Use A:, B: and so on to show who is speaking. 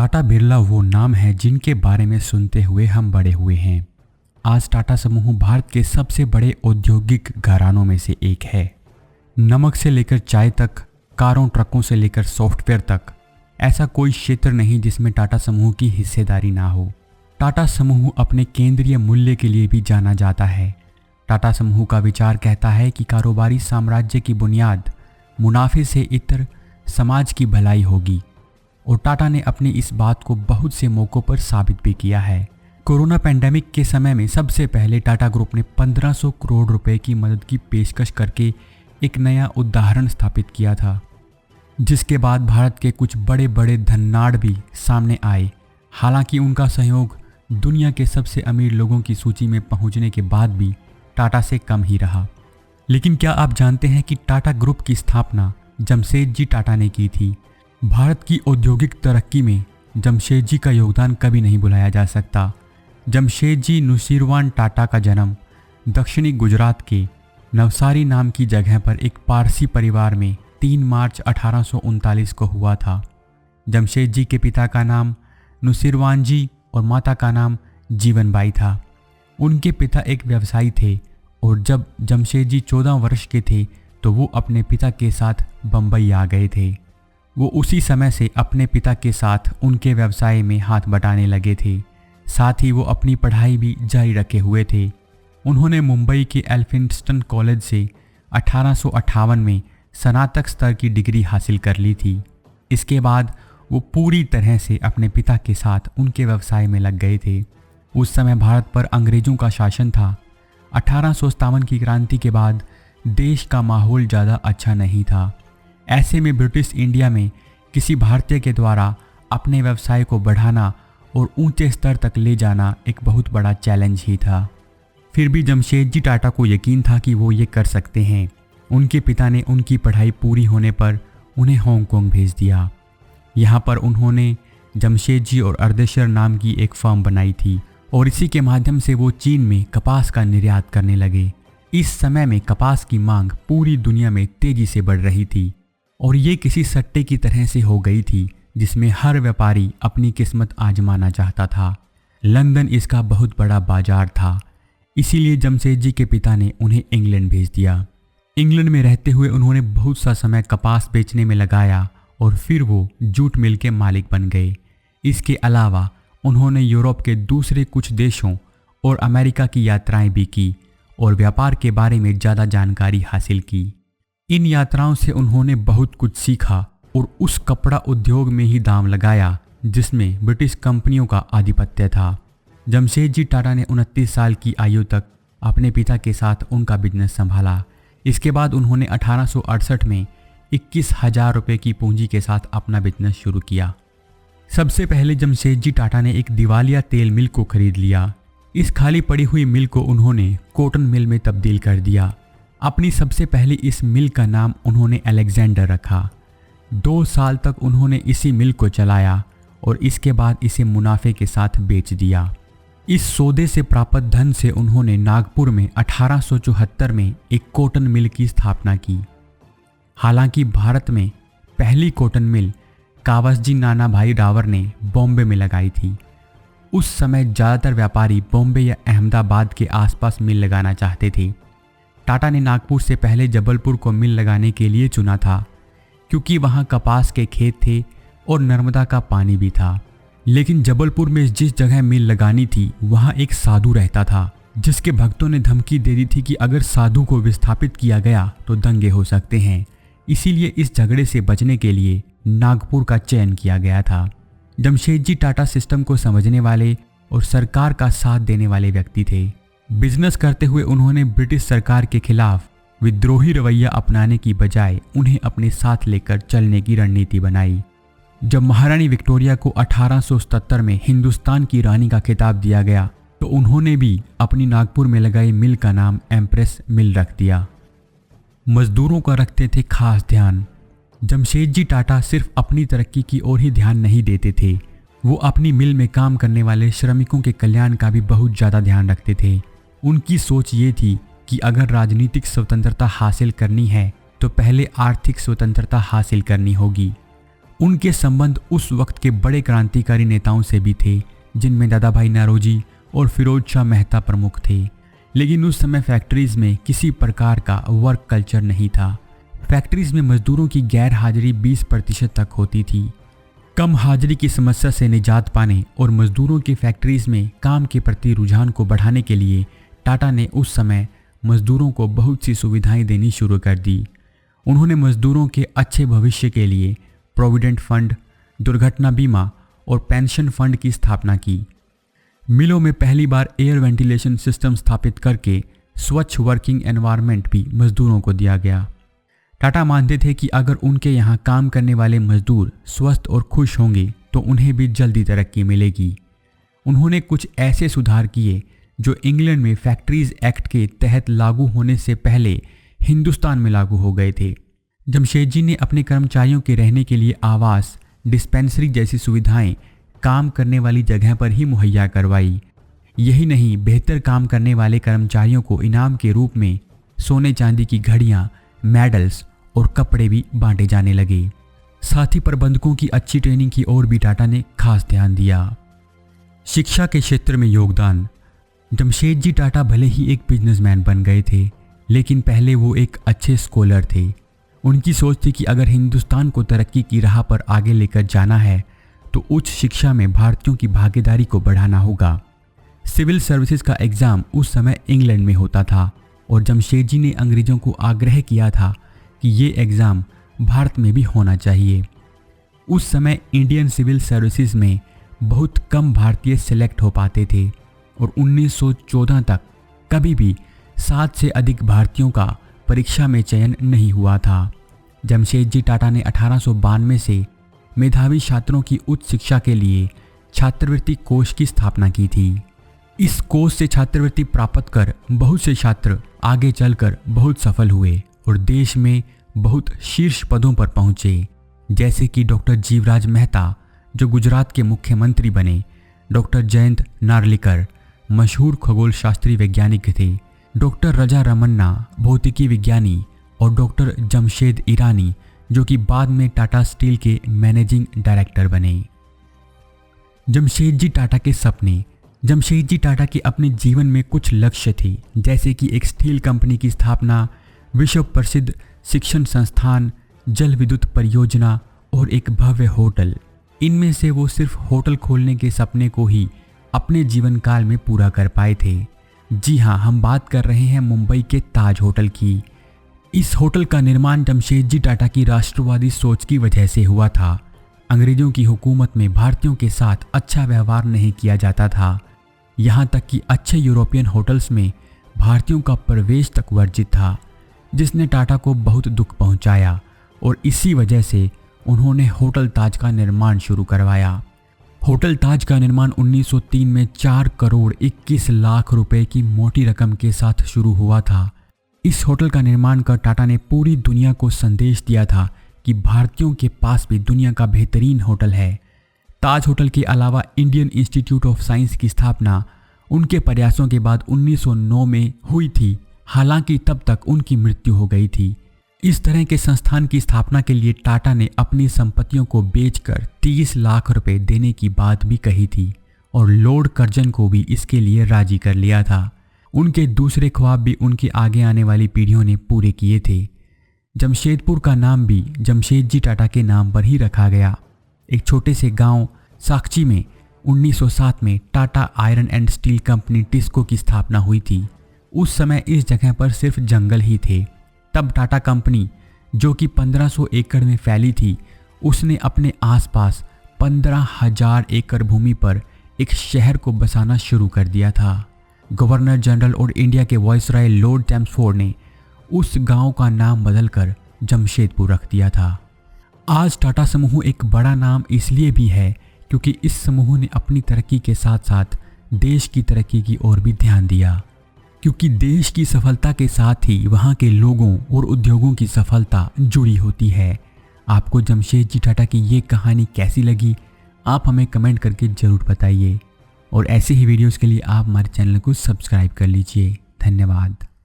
A: टाटा बिरला वो नाम है जिनके बारे में सुनते हुए हम बड़े हुए हैं। आज टाटा समूह भारत के सबसे बड़े औद्योगिक घरानों में से एक है। नमक से लेकर चाय तक, कारों ट्रकों से लेकर सॉफ्टवेयर तक, ऐसा कोई क्षेत्र नहीं जिसमें टाटा समूह की हिस्सेदारी ना हो। टाटा समूह अपने केंद्रीय मूल्य के लिए भी जाना जाता है। टाटा समूह का विचार कहता है कि कारोबारी साम्राज्य की बुनियाद मुनाफे से इतर समाज की भलाई होगी, और टाटा ने अपनी इस बात को बहुत से मौक़ों पर साबित भी किया है। कोरोना पैंडेमिक के समय में सबसे पहले टाटा ग्रुप ने 1500 करोड़ रुपए की मदद की पेशकश करके एक नया उदाहरण स्थापित किया था, जिसके बाद भारत के कुछ बड़े बड़े धन्नाढ़ भी सामने आए। हालांकि उनका सहयोग दुनिया के सबसे अमीर लोगों की सूची में पहुंचने के बाद भी टाटा से कम ही रहा। लेकिन क्या आप जानते हैं कि टाटा ग्रुप की स्थापना जमशेदजी टाटा ने की थी। भारत की औद्योगिक तरक्की में जमशेदजी का योगदान कभी नहीं भुलाया जा सकता। जमशेदजी नुसीरवान टाटा का जन्म दक्षिणी गुजरात के नवसारी नाम की जगह पर एक पारसी परिवार में 3 मार्च 1839 को हुआ था। जमशेदजी के पिता का नाम नुसीरवान जी और माता का नाम जीवनबाई था। उनके पिता एक व्यवसायी थे और जब जमशेदजी 14 वर्ष के थे तो वो अपने पिता के साथ बम्बई आ गए थे। वो उसी समय से अपने पिता के साथ उनके व्यवसाय में हाथ बटाने लगे थे। साथ ही वो अपनी पढ़ाई भी जारी रखे हुए थे। उन्होंने मुंबई के एल्फिंस्टन कॉलेज से 1858 में स्नातक स्तर की डिग्री हासिल कर ली थी। इसके बाद वो पूरी तरह से अपने पिता के साथ उनके व्यवसाय में लग गए थे। उस समय भारत पर अंग्रेज़ों का शासन था। 1857 की क्रांति के बाद देश का माहौल ज़्यादा अच्छा नहीं था। ऐसे में ब्रिटिश इंडिया में किसी भारतीय के द्वारा अपने व्यवसाय को बढ़ाना और ऊंचे स्तर तक ले जाना एक बहुत बड़ा चैलेंज ही था। फिर भी जमशेदजी टाटा को यकीन था कि वो ये कर सकते हैं। उनके पिता ने उनकी पढ़ाई पूरी होने पर उन्हें हांगकांग भेज दिया। यहाँ पर उन्होंने जमशेदजी और अर्देशर नाम की एक फर्म बनाई थी और इसी के माध्यम से वो चीन में कपास का निर्यात करने लगे। इस समय में कपास की मांग पूरी दुनिया में तेजी से बढ़ रही थी और ये किसी सट्टे की तरह से हो गई थी जिसमें हर व्यापारी अपनी किस्मत आजमाना चाहता था। लंदन इसका बहुत बड़ा बाजार था, इसीलिए जमशेदजी के पिता ने उन्हें इंग्लैंड भेज दिया। इंग्लैंड में रहते हुए उन्होंने बहुत सा समय कपास बेचने में लगाया और फिर वो जूट मिल के मालिक बन गए। इसके अलावा उन्होंने यूरोप के दूसरे कुछ देशों और अमेरिका की यात्राएं भी की और व्यापार के बारे में ज़्यादा जानकारी हासिल की। इन यात्राओं से उन्होंने बहुत कुछ सीखा और उस कपड़ा उद्योग में ही दांव लगाया जिसमें ब्रिटिश कंपनियों का आधिपत्य था। जमशेदजी टाटा ने 29 साल की आयु तक अपने पिता के साथ उनका बिजनेस संभाला। इसके बाद उन्होंने 1868 में 21,000 रुपये की पूंजी के साथ अपना बिजनेस शुरू किया। सबसे पहले जमशेदजी टाटा ने एक दिवालिया तेल मिल को खरीद लिया। इस खाली पड़ी हुई मिल को उन्होंने कॉटन मिल में तब्दील कर दिया। अपनी सबसे पहली इस मिल का नाम उन्होंने अलेक्जेंडर रखा। 2 साल तक उन्होंने इसी मिल को चलाया और इसके बाद इसे मुनाफे के साथ बेच दिया। इस सौदे से प्राप्त धन से उन्होंने नागपुर में 1874 में एक कॉटन मिल की स्थापना की। हालांकि भारत में पहली कॉटन मिल कावसजी नानाभाई डावर ने बॉम्बे में लगाई थी। उस समय ज़्यादातर व्यापारी बॉम्बे या अहमदाबाद के आसपास मिल लगाना चाहते थे। टाटा ने नागपुर से पहले जबलपुर को मिल लगाने के लिए चुना था, क्योंकि वहाँ कपास के खेत थे और नर्मदा का पानी भी था। लेकिन जबलपुर में जिस जगह मिल लगानी थी वहाँ एक साधु रहता था, जिसके भक्तों ने धमकी दे दी थी कि अगर साधु को विस्थापित किया गया तो दंगे हो सकते हैं। इसीलिए इस झगड़े से बचने के लिए नागपुर का चयन किया गया था। जमशेदजी टाटा सिस्टम को समझने वाले और सरकार का साथ देने वाले व्यक्ति थे। बिजनेस करते हुए उन्होंने ब्रिटिश सरकार के खिलाफ विद्रोही रवैया अपनाने की बजाय उन्हें अपने साथ लेकर चलने की रणनीति बनाई। जब महारानी विक्टोरिया को 1877 में हिंदुस्तान की रानी का खिताब दिया गया तो उन्होंने भी अपनी नागपुर में लगाई मिल का नाम एम्प्रेस मिल रख दिया। मजदूरों का रखते थे खास ध्यान। जमशेदजी टाटा सिर्फ अपनी तरक्की की ओर ही ध्यान नहीं देते थे, वो अपनी मिल में काम करने वाले श्रमिकों के कल्याण का भी बहुत ज़्यादा ध्यान रखते थे। उनकी सोच ये थी कि अगर राजनीतिक स्वतंत्रता हासिल करनी है तो पहले आर्थिक स्वतंत्रता हासिल करनी होगी। उनके संबंध उस वक्त के बड़े क्रांतिकारी नेताओं से भी थे, जिनमें दादा भाई नौरोजी और फिरोज शाह मेहता प्रमुख थे। लेकिन उस समय फैक्ट्रीज में किसी प्रकार का वर्क कल्चर नहीं था। फैक्ट्रीज में मजदूरों की गैर हाजिरी 20% तक होती थी। कम हाजिरी की समस्या से निजात पाने और मजदूरों की फैक्ट्रीज में काम के प्रति रुझान को बढ़ाने के लिए टाटा ने उस समय मजदूरों को बहुत सी सुविधाएं देनी शुरू कर दी। उन्होंने मजदूरों के अच्छे भविष्य के लिए प्रोविडेंट फंड, दुर्घटना बीमा और पेंशन फंड की स्थापना की। मिलों में पहली बार एयर वेंटिलेशन सिस्टम स्थापित करके स्वच्छ वर्किंग एनवायरनमेंट भी मजदूरों को दिया गया। टाटा मानते थे कि अगर उनके यहाँ काम करने वाले मजदूर स्वस्थ और खुश होंगे तो उन्हें भी जल्दी तरक्की मिलेगी। उन्होंने कुछ ऐसे सुधार किए जो इंग्लैंड में फैक्ट्रीज एक्ट के तहत लागू होने से पहले हिंदुस्तान में लागू हो गए थे। जमशेदजी ने अपने कर्मचारियों के रहने के लिए आवास, डिस्पेंसरी जैसी सुविधाएं काम करने वाली जगह पर ही मुहैया करवाई। यही नहीं, बेहतर काम करने वाले कर्मचारियों को इनाम के रूप में सोने चांदी की घड़ियां, मेडल्स और कपड़े भी बांटे जाने लगे। साथ ही प्रबंधकों की अच्छी ट्रेनिंग की ओर भी टाटा ने खास ध्यान दिया। शिक्षा के क्षेत्र में योगदान। जमशेदजी टाटा भले ही एक बिजनेसमैन बन गए थे, लेकिन पहले वो एक अच्छे स्कॉलर थे। उनकी सोच थी कि अगर हिंदुस्तान को तरक्की की राह पर आगे लेकर जाना है तो उच्च शिक्षा में भारतीयों की भागीदारी को बढ़ाना होगा। सिविल सर्विसेज का एग्ज़ाम उस समय इंग्लैंड में होता था और जमशेदजी ने अंग्रेज़ों को आग्रह किया था कि ये एग्ज़ाम भारत में भी होना चाहिए। उस समय इंडियन सिविल सर्विसेज में बहुत कम भारतीय सेलेक्ट हो पाते थे और 1914 तक कभी भी 7 से अधिक भारतीयों का परीक्षा में चयन नहीं हुआ था। जमशेदजी टाटा ने 1892 से मेधावी छात्रों की उच्च शिक्षा के लिए छात्रवृत्ति कोष की स्थापना की थी। इस कोष से छात्रवृत्ति प्राप्त कर बहुत से छात्र आगे चलकर बहुत सफल हुए और देश में बहुत शीर्ष पदों पर पहुंचे, जैसे कि डॉक्टर जीवराज मेहता जो गुजरात के मुख्यमंत्री बने, डॉक्टर जयंत नार्लिकर मशहूर खगोल शास्त्री वैज्ञानिक थे, डॉक्टर रजा रमन्ना भौतिकी विज्ञानी और डॉक्टर जमशेद ईरानी जो कि बाद में टाटा स्टील के मैनेजिंग डायरेक्टर बने। जमशेदजी टाटा के सपने। जमशेदजी टाटा के अपने जीवन में कुछ लक्ष्य थे, जैसे कि एक स्टील कंपनी की स्थापना, विश्व प्रसिद्ध शिक्षण संस्थान, जल विद्युत परियोजना और एक भव्य होटल। इनमें से वो सिर्फ होटल खोलने के सपने को ही अपने जीवन काल में पूरा कर पाए थे। जी हाँ, हम बात कर रहे हैं मुंबई के ताज होटल की। इस होटल का निर्माण जमशेदजी टाटा की राष्ट्रवादी सोच की वजह से हुआ था। अंग्रेजों की हुकूमत में भारतीयों के साथ अच्छा व्यवहार नहीं किया जाता था। यहाँ तक कि अच्छे यूरोपियन होटल्स में भारतीयों का प्रवेश तक वर्जित था, जिसने टाटा को बहुत दुख पहुँचाया और इसी वजह से उन्होंने होटल ताज का निर्माण शुरू करवाया। होटल ताज का निर्माण 1903 में 4 करोड़ 21 लाख रुपए की मोटी रकम के साथ शुरू हुआ था। इस होटल का निर्माण कर टाटा ने पूरी दुनिया को संदेश दिया था कि भारतीयों के पास भी दुनिया का बेहतरीन होटल है। ताज होटल के अलावा इंडियन इंस्टीट्यूट ऑफ साइंस की स्थापना उनके प्रयासों के बाद 1909 में हुई थी, हालांकि तब तक उनकी मृत्यु हो गई थी। इस तरह के संस्थान की स्थापना के लिए टाटा ने अपनी संपत्तियों को बेचकर 30 लाख रुपए देने की बात भी कही थी और लॉर्ड कर्जन को भी इसके लिए राजी कर लिया था। उनके दूसरे ख्वाब भी उनके आगे आने वाली पीढ़ियों ने पूरे किए थे। जमशेदपुर का नाम भी जमशेदजी टाटा के नाम पर ही रखा गया। एक छोटे से गांव साक्षी में 1907 में Tata iron and steel company TISCO की स्थापना हुई थी। उस समय इस जगह पर सिर्फ जंगल ही थे। तब टाटा कंपनी, जो कि 1500 एकड़ में फैली थी, उसने अपने आसपास 15,000 एकड़ भूमि पर एक शहर को बसाना शुरू कर दिया था। गवर्नर जनरल और इंडिया के वायसराय लॉर्ड चैम्सफोर्ड ने उस गांव का नाम बदलकर जमशेदपुर रख दिया था। आज टाटा समूह एक बड़ा नाम इसलिए भी है क्योंकि इस समूह ने अपनी तरक्की के साथ साथ देश की तरक्की की ओर भी ध्यान दिया, क्योंकि देश की सफलता के साथ ही वहाँ के लोगों और उद्योगों की सफलता जुड़ी होती है। आपको जमशेदजी टाटा की ये कहानी कैसी लगी, आप हमें कमेंट करके ज़रूर बताइए और ऐसे ही वीडियोस के लिए आप हमारे चैनल को सब्सक्राइब कर लीजिए। धन्यवाद।